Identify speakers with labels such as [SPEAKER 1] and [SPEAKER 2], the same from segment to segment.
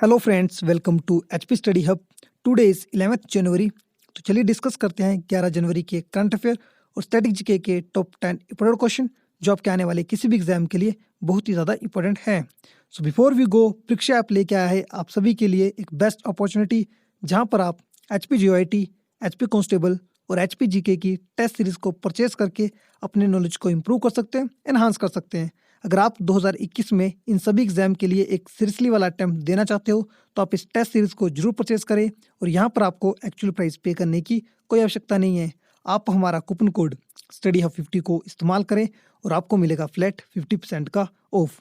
[SPEAKER 1] Hello friends, welcome to HP study hub. Today is 11th January. तो चलिए discuss करते हैं 11 जनवरी के करंट अफेयर और स्टैटिक जीके के टॉप 10 इंपॉर्टेंट क्वेश्चन जो आपके आने वाले किसी भी एग्जाम के लिए बहुत ही ज़्यादा इंपॉर्टेंट है। सो बिफोर वी गो, परीक्षा ऐप लेके आया है आप सभी के लिए एक बेस्ट अपॉर्चुनिटी जहां पर आप एचपी जीओआईटी, एचपी कांस्टेबल और एचपी जीके की टेस्ट सीरीज को परचेज करके अपने नॉलेज को इंप्रूव कर सकते हैं, एनहांस कर सकते हैं। अगर आप 2021 में इन सभी एग्जाम के लिए एक सीरियसली वाला अटेम्प्ट देना चाहते हो तो आप इस टेस्ट सीरीज को जरूर परचेज करें और यहाँ पर आपको एक्चुअल प्राइस पे करने की कोई आवश्यकता नहीं है। आप हमारा कूपन कोड स्टडी हब 50 को इस्तेमाल करें और आपको मिलेगा फ्लैट 50% का ऑफ।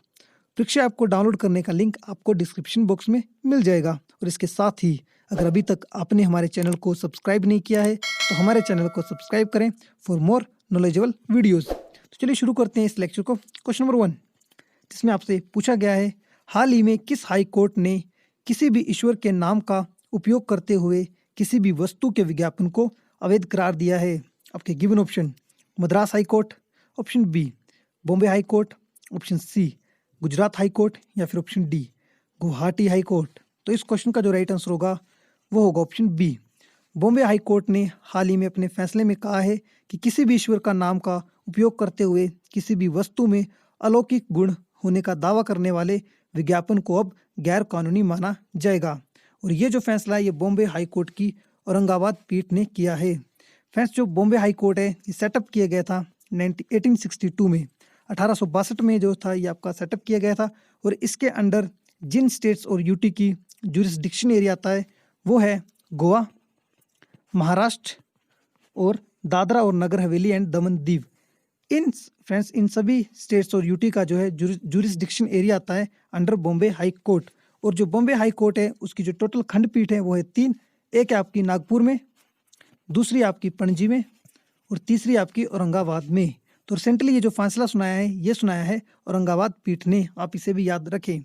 [SPEAKER 1] परीक्षा ऐप को डाउनलोड करने का लिंक आपको डिस्क्रिप्शन बॉक्स में मिल जाएगा। और इसके साथ ही अगर अभी तक आपने हमारे चैनल को सब्सक्राइब नहीं किया है तो हमारे चैनल को सब्सक्राइब करें फॉर मोर नॉलेजेबल वीडियोस। तो चलिए शुरू करते हैं इस लेक्चर को। क्वेश्चन नंबर 1, जिसमें आपसे पूछा गया है, हाल ही में किस हाई कोर्ट ने किसी भी ईश्वर के नाम का उपयोग करते हुए किसी भी वस्तु के विज्ञापन को अवैध करार दिया है? आपके given option, Madras high court, option b Bombay high court, option c Gujarat high court या फिर option d Guwahati high court. तो इस क्वेश्चन का जो राइट आंसर होगा वो होगा option b. Bombay high court ने हाल ही में अपने फैसले में कहा है कि किसी भी ईश्वर का नाम का उपयोग करते हुए किसी भी वस्तु में अलौकिक गुण होने का दावा करने वाले विज्ञापन को अब गैर कानूनी माना जाएगा। और ये जो फैसला है ये बॉम्बे हाई कोर्ट की औरंगाबाद पीठ ने किया है। फ्रेंड्स, जो बॉम्बे हाई कोर्ट है ये सेटअप किया गया था 1862 में, 1862 में जो था ये आपका सेटअप किया गया था। और इसके अंडर जिन स्टेट्स और यूटी की जुरिस्डिक्शन एरिया आता है वो है गोवा, महाराष्ट्र और दादरा और नगर हवेली एंड दमन दीव। इन सभी स्टेट्स और यूटी का जो है जुरिस्डिक्शन एरिया आता है अंडर बॉम्बे हाई कोर्ट। और जो बॉम्बे हाई कोर्ट है उसकी जो टोटल खंडपीठ है वो है 3। एक है आपकी नागपुर में, दूसरी आपकी पणजी में और तीसरी आपकी औरंगाबाद में। तो रिसेंटली ये जो फैसला सुनाया है ये सुनाया है औरंगाबाद पीठ ने, आप इसे भी याद रखें।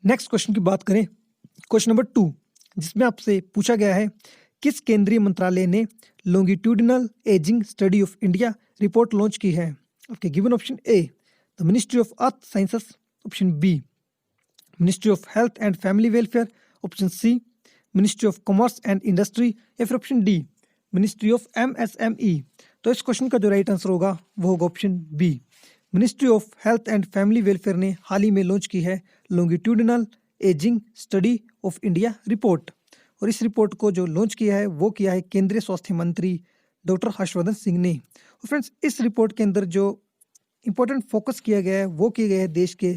[SPEAKER 1] नेक्स्ट क्वेश्चन की बात करें, क्वेश्चन नंबर 2, जिसमें आपसे पूछा गया है, किस केंद्रीय मंत्रालय ने longitudinal ageing study of India report launch की है? आपके given option a the ministry of earth sciences, option b ministry of health and family welfare, option c ministry of commerce and industry या फिर option d ministry of MSME. तो इस question का जो right answer होगा वो होगा option b. Ministry of health and family welfare ने हाल ही में लॉन्च की है longitudinal ageing study of India report. और इस रिपोर्ट को जो लॉन्च किया है वो किया है केंद्रीय स्वास्थ्य मंत्री डॉक्टर हर्षवर्धन सिंह ने। और फ्रेंड्स, इस रिपोर्ट के अंदर जो इंपॉर्टेंट फोकस किया गया है वो किया गया है देश के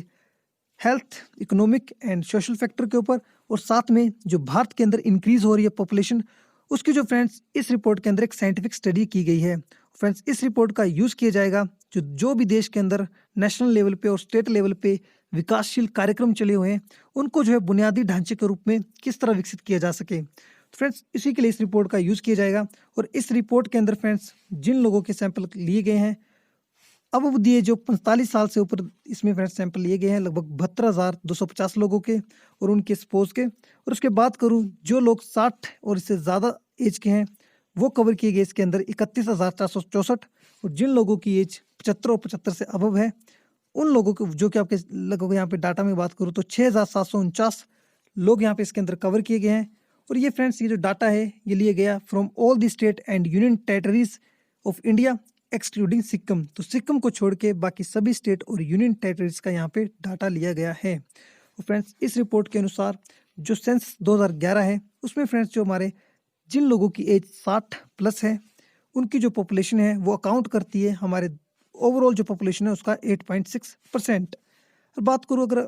[SPEAKER 1] health, economic and social factor के ऊपर। और साथ में जो भारत के अंदर इंक्रीज हो रही है पॉपुलेशन उसकी जो फ्रेंड्स इस रिपोर्ट के अंदर एक साइंटिफिक स्टडी की गई है। फ्रेंड्स, इस रिपोर्ट का यूज़ किया जाएगा जो भी देश के अंदर नेशनल लेवल पे और स्टेट लेवल पे विकासशील कार्यक्रम चले हुए हैं उनको जो है बुनियादी ढांचे के रूप में किस तरह विकसित किया जा सके। फ्रेंड्स, इसी के लिए इस रिपोर्ट का यूज़ किया जाएगा। और इस रिपोर्ट के अंदर फ्रेंड्स जिन लोगों के सैंपल लिए गए हैं अब दिए जो 45 साल से ऊपर इसमें फ्रेंड्स सैंपल लिए गए हैं लगभग 72,250 लोगों के और उनके स्पोज के। और उसके बात करूं जो लोग 60 और इससे ज़्यादा एज के हैं वो कवर किए गए इसके अंदर 31,464। और जिन लोगों की एज 75 और 75 से अबव है उन लोगों को जो कि आपके लगभग यहाँ पे डाटा में बात करूँ तो 6,749 लोग यहाँ पे इसके अंदर कवर किए गए हैं। और ये फ्रेंड्स ये जो डाटा है ये लिए गया from all the state and union territories of India excluding Sikkim. तो सिक्किम को छोड़ के बाकी सभी स्टेट और यूनियन टेरिटरीज का यहाँ पे डाटा लिया गया है। और फ्रेंड्स, इस रिपोर्ट के अनुसार जो सेंसस 2011 है उसमें फ्रेंड्स जो हमारे जिन लोगों की एज 60 प्लस है उनकी जो पॉपुलेशन है वो अकाउंट करती है हमारे ओवरऑल जो पॉपुलेशन है उसका 8.6%। और बात करूँ अगर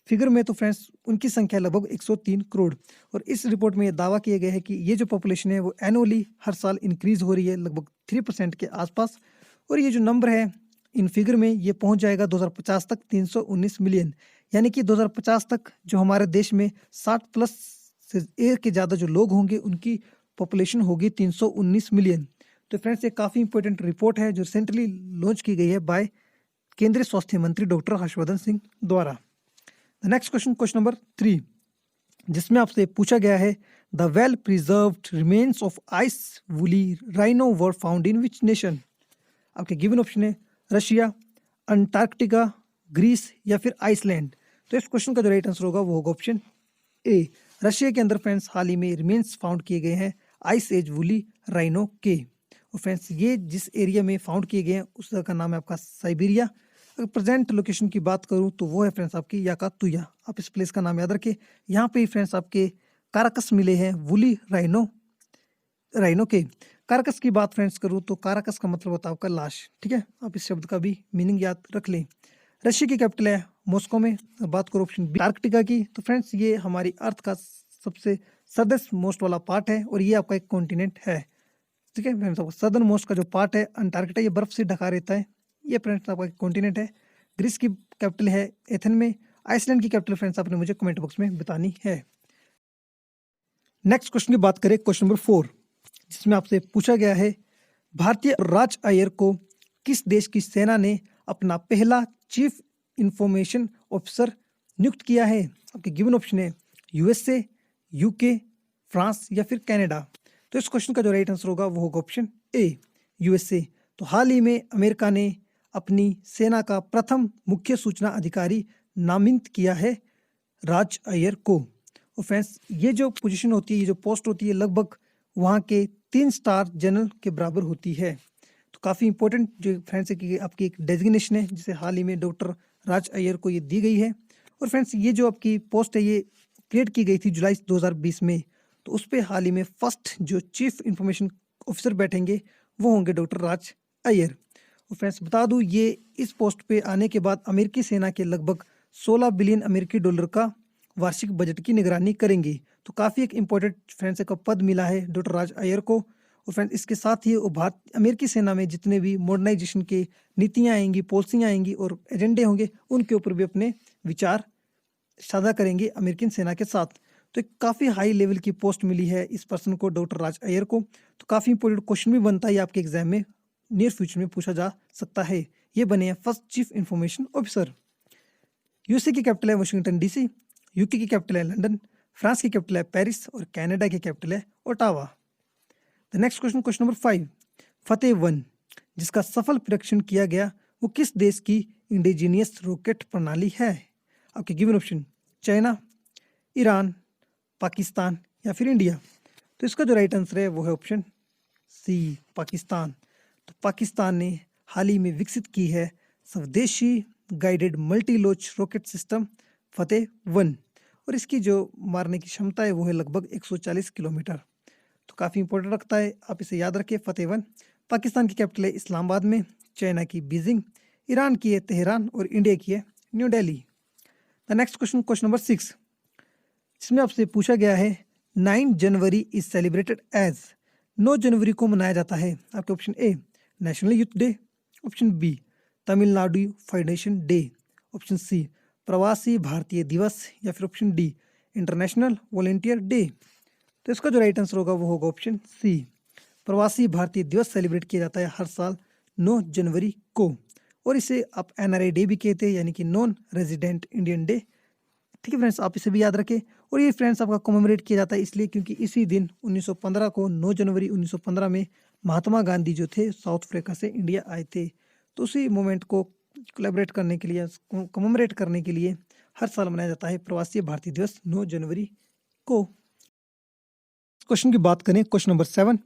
[SPEAKER 1] फिगर में तो फ्रेंड्स उनकी संख्या लगभग 103 करोड़। और इस रिपोर्ट में ये दावा किया गया है कि ये जो पॉपुलेशन है वो एनुअली हर साल इंक्रीज हो रही है लगभग 3% के आसपास। और ये जो नंबर है इन फिगर में ये पहुंच जाएगा 2050 तक 319 मिलियन, यानी कि 2050 तक जो हमारे देश में 60 प्लस से एक के ज़्यादा जो लोग होंगे उनकी पॉपुलेशन होगी 319 मिलियन। तो फ्रेंड्स ये काफ़ी इंपॉर्टेंट रिपोर्ट है जो रिसेंटली लॉन्च की गई है बाय केंद्रीय स्वास्थ्य मंत्री डॉक्टर हर्षवर्धन सिंह द्वारा। नेक्स्ट क्वेश्चन, क्वेश्चन नंबर 3, जिसमें आपसे पूछा गया है, the well preserved remains of ice woolly rhino were found in which nation? आपके गिवन ऑप्शन है रशिया, अंटार्कटिका, ग्रीस या फिर आइसलैंड। तो इस क्वेश्चन का जो राइट आंसर होगा वो होगा ऑप्शन ए, रशिया के अंदर फ्रेंड्स हाल ही में रिमेन्स फाउंड किए गए हैं आइस एज वुली राइनो के। और फ्रेंड्स ये जिस एरिया में फाउंड किए गए हैं उस जगह का नाम है आपका साइबेरिया। अगर प्रेजेंट लोकेशन की बात करूं तो वो है फ्रेंड्स आपकी याकातुया। आप इस प्लेस का नाम याद रखें। यहाँ पे फ्रेंड्स आपके काराकस मिले हैं वुली राइनो के। काराकस की बात फ्रेंड्स करूं तो काराकस का मतलब होता है आपका लाश। ठीक है, आप इस शब्द का भी मीनिंग याद रख लें। रशिया की कैपिटल है मॉस्को में। बात करो ऑप्शन बी अंटार्कटिका की, तो फ्रेंड्स ये हमारी अर्थ का सबसे सदर्न मोस्ट वाला पार्ट है और ये आपका एक कॉन्टिनेंट है। ठीक है फ्रेंड्स, सदर्न मोस्ट का जो पार्ट है अंटार्कटिका, ये बर्फ से ढका रहता है। ये फ्रेंड्स आपका एक कॉन्टिनेंट है। ग्रीस की कैपिटल है एथेन में। आइसलैंड की कैपिटल फ्रेंड्स आपने मुझे कमेंट बॉक्स में बतानी है। नेक्स्ट क्वेश्चन की बात करें, क्वेश्चन नंबर 4, जिसमें आपसे पूछा गया है भारतीय राज अय्यर को किस देश की सेना ने अपना पहला चीफ इंफॉर्मेशन ऑफिसर नियुक्त किया है। आपके गिवन ऑप्शन है यूएसए, यूके, फ्रांस या फिर कनाडा। तो इस क्वेश्चन का जो राइट आंसर होगा वो होगा ऑप्शन ए यूएसए। तो हाल ही में अमेरिका ने अपनी सेना का प्रथम मुख्य सूचना अधिकारी नामित किया है राज अय्यर को। और फ्रेंड्स ये जो पोजीशन होती है, ये जो पोस्ट होती है, लगभग वहाँ के 3 स्टार जनरल के बराबर होती है। तो काफ़ी इंपॉर्टेंट जो फ्रेंड्स है कि आपकी एक डेजिग्नेशन है जिसे हाल ही में डॉक्टर राज अय्यर को ये दी गई है। और फ्रेंड्स ये जो आपकी पोस्ट है ये क्रिएट की गई थी जुलाई 2020 में। तो उस पर हाल ही में फर्स्ट जो चीफ इंफॉर्मेशन ऑफिसर बैठेंगे वो होंगे डॉक्टर राज अय्यर। और फ्रेंड्स बता दूं ये इस पोस्ट पे आने के बाद अमेरिकी सेना के लगभग 16 बिलियन अमेरिकी डॉलर का वार्षिक बजट की निगरानी करेंगे। तो काफ़ी एक इम्पोर्टेंट फ्रेंड्स का पद मिला है डॉक्टर राज अय्यर को। और फ्रेंड्स इसके साथ ही वो अमेरिकी सेना में जितने भी मॉडर्नाइजेशन के नीतियाँ आएंगी, पॉलिसियाँ आएंगी और एजेंडे होंगे उनके ऊपर भी अपने विचार साझा करेंगे अमेरिकन सेना के साथ। तो एक काफ़ी हाई लेवल की पोस्ट मिली है इस पर्सन को, डॉक्टर राज अय्यर को। तो काफ़ी इंपॉर्टेंट क्वेश्चन भी बनता है आपके एग्जाम में, नियर फ्यूचर में पूछा जा सकता है। ये बने हैं first chief information officer. USA की कैपिटल है वाशिंगटन डीसी, यूके की कैपिटल है लंदन, फ्रांस की कैपिटल है पेरिस और कनाडा की कैपिटल है Ottawa. The next question, question number 5, फतेह 1 जिसका सफल परीक्षण किया गया वो किस देश की इंडिजीनियस रॉकेट प्रणाली है। आपके given option China, Iran, Pakistan या फिर इंडिया। तो इसका जो राइट आंसर है वो है ऑप्शन सी पाकिस्तान। तो पाकिस्तान ने हाल ही में विकसित की है स्वदेशी guided multi launch rocket system Fateh 1 और इसकी जो मारने की क्षमता है वो है लगभग 140 किलोमीटर। तो काफ़ी इंपॉर्टेंट रखता है, आप इसे याद रखिए फतेह 1। पाकिस्तान की कैपिटल है इस्लामाबाद में, चाइना की बीजिंग, ईरान की है तेहरान और इंडिया की है New Delhi. The next question, question number 6, जिसमें आपसे पूछा गया है 9 जनवरी इज सेलिब्रेटेड एज। 9 जनवरी को मनाया जाता है। आपके option A national youth day, option B Tamil Nadu foundation day, option C Pravasi Bharatiya Divas या फिर option D international volunteer day. तो इसका जो राइट आंसर होगा वो होगा ऑप्शन सी प्रवासी भारतीय दिवस सेलिब्रेट किया जाता है हर साल 9 जनवरी को। और इसे आप एनआरआई डे भी कहते हैं, यानी कि नॉन रेजिडेंट इंडियन डे। ठीक है फ्रेंड्स, आप इसे भी याद रखें। और ये फ्रेंड्स आपका कमेमोरेट किया जाता है इसलिए क्योंकि इसी दिन 1915 को 9 जनवरी 1915 में महात्मा गांधी जो थे साउथ अफ्रीका से इंडिया आए थे। तो उसी मोमेंट को कोलैबोरेट करने के लिए, कमेमोरेट करने के लिए हर साल मनाया जाता है प्रवासी भारतीय दिवस 9 जनवरी को। क्वेश्चन की बात करें, क्वेश्चन नंबर 7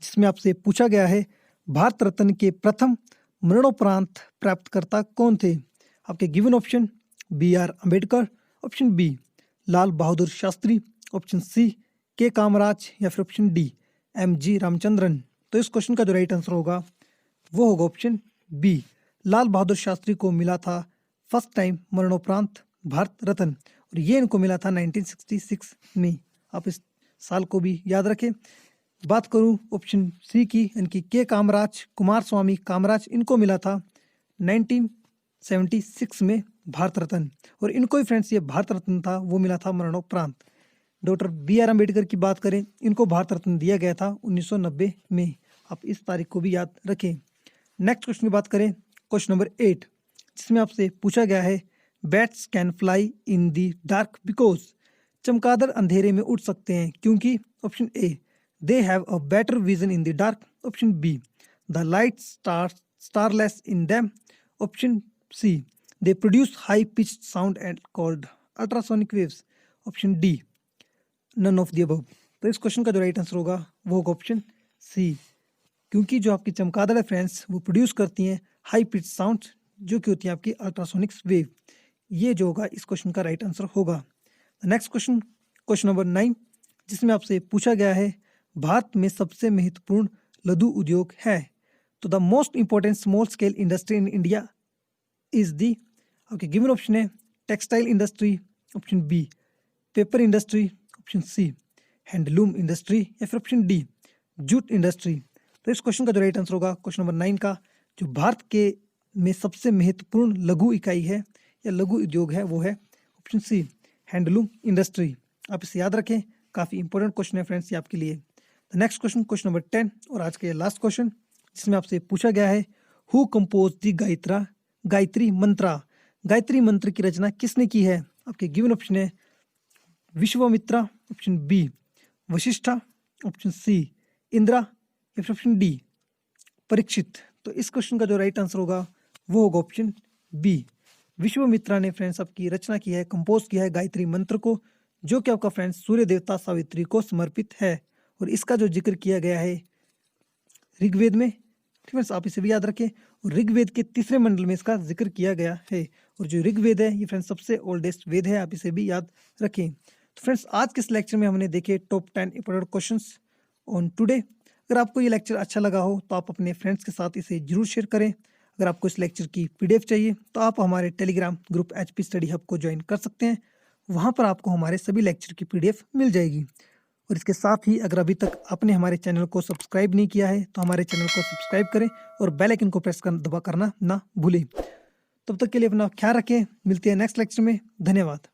[SPEAKER 1] जिसमें आपसे पूछा गया है भारत रत्न के प्रथम मरणोपरांत प्राप्तकर्ता कौन थे। आपके given option B R Ambedkar, option B Lal Bahadur Shastri, option C K Kamaraj या फिर option D M G Ramachandran. तो इस क्वेश्चन का जो राइट आंसर होगा वो होगा ऑप्शन बी लाल बहादुर शास्त्री को मिला था फर्स्ट टाइम मरणोपरांत भारत रत्न और ये इनको मिला था 1966 में। आप इस साल को भी याद रखें। बात करूं ऑप्शन सी की, यानी के कामराज, कुमार स्वामी कामराज, इनको मिला था 1976 में भारत रत्न और इनको ही फ्रेंड्स ये भारत रत्न था वो मिला था मरणोपरांत। डॉक्टर बी आर अम्बेडकर की बात करें, इनको भारत रत्न दिया गया था 1990 में। आप इस तारीख को भी याद रखें। नेक्स्ट क्वेश्चन की बात करें, क्वेश्चन नंबर 8 जिसमें आपसे पूछा गया है bats can fly in the dark because. चमगादड़ अंधेरे में उड़ सकते हैं क्योंकि option A they have a better vision in the dark, option B the light starless in them, option C they produce high pitched sound and called ultrasonic waves, option D none of the above. तो इस question का जो right answer होगा वो होगा option C, क्योंकि जो आपकी चमगादड़ है फ्रेंड्स वो प्रोड्यूस करती हैं हाई पिच साउंड जो कि होती है आपकी अल्ट्रासोनिक वेव। ये जो होगा इस क्वेश्चन का राइट आंसर होगा। नेक्स्ट क्वेश्चन, क्वेश्चन नंबर 9, जिसमें आपसे पूछा गया है भारत में सबसे महत्वपूर्ण लघु उद्योग है। तो the most important small scale industry in India is the, आपके गिवन ऑप्शन है textile industry, option B paper industry, option C handloom industry, या फिर ऑप्शन डी जूट इंडस्ट्री। तो इस क्वेश्चन का जो राइट आंसर होगा क्वेश्चन नंबर 9 का, जो भारत के में सबसे महत्वपूर्ण लघु इकाई है या लघु उद्योग है वो है ऑप्शन सी हैंडलूम इंडस्ट्री। आप इसे याद रखें, काफ़ी इंपॉर्टेंट क्वेश्चन है फ्रेंड्स ये आपके लिए। नेक्स्ट क्वेश्चन, क्वेश्चन नंबर 10 और आज का ये लास्ट क्वेश्चन, जिसमें आपसे पूछा गया है हु कंपोज दी गायत्री मंत्रा। गायत्री मंत्र की रचना किसने की है। आपके गिवन ऑप्शन है Vishwamitra, option B Vashishtha, option C Indra, या फिर ऑप्शन डी परीक्षित। तो इस क्वेश्चन का जो राइट आंसर होगा वो होगा ऑप्शन बी विश्वामित्रा ने फ्रेंड्स आपकी रचना की है, कंपोज किया है गायत्री मंत्र को, जो कि आपका फ्रेंड्स सूर्य देवता सावित्री को समर्पित है। और इसका जो जिक्र किया गया है ऋग्वेद में, फ्रेंड्स आप इसे भी याद रखें, और ऋग्वेद के 3 मंडल में इसका जिक्र किया गया है। और जो ऋग्वेद है ये फ्रेंड्स सबसे ओल्डेस्ट वेद है, आप इसे भी याद रखें। तो फ्रेंड्स आज के इस लेक्चर में हमने देखे top 10 important questions on today. अगर आपको ये लेक्चर अच्छा लगा हो तो आप अपने फ्रेंड्स के साथ इसे जरूर शेयर करें। अगर आपको इस लेक्चर की पीडीएफ चाहिए तो आप हमारे Telegram group HP study hub को ज्वाइन कर सकते हैं, वहाँ पर आपको हमारे सभी लेक्चर की पीडीएफ मिल जाएगी। और इसके साथ ही अगर अभी तक आपने हमारे चैनल को सब्सक्राइब नहीं किया है तो हमारे चैनल को सब्सक्राइब करें और बेल आइकन को प्रेस कर दबा करना ना भूलें। तब तक के लिए अपना ख्याल रखें, मिलते हैं नेक्स्ट लेक्चर में। धन्यवाद।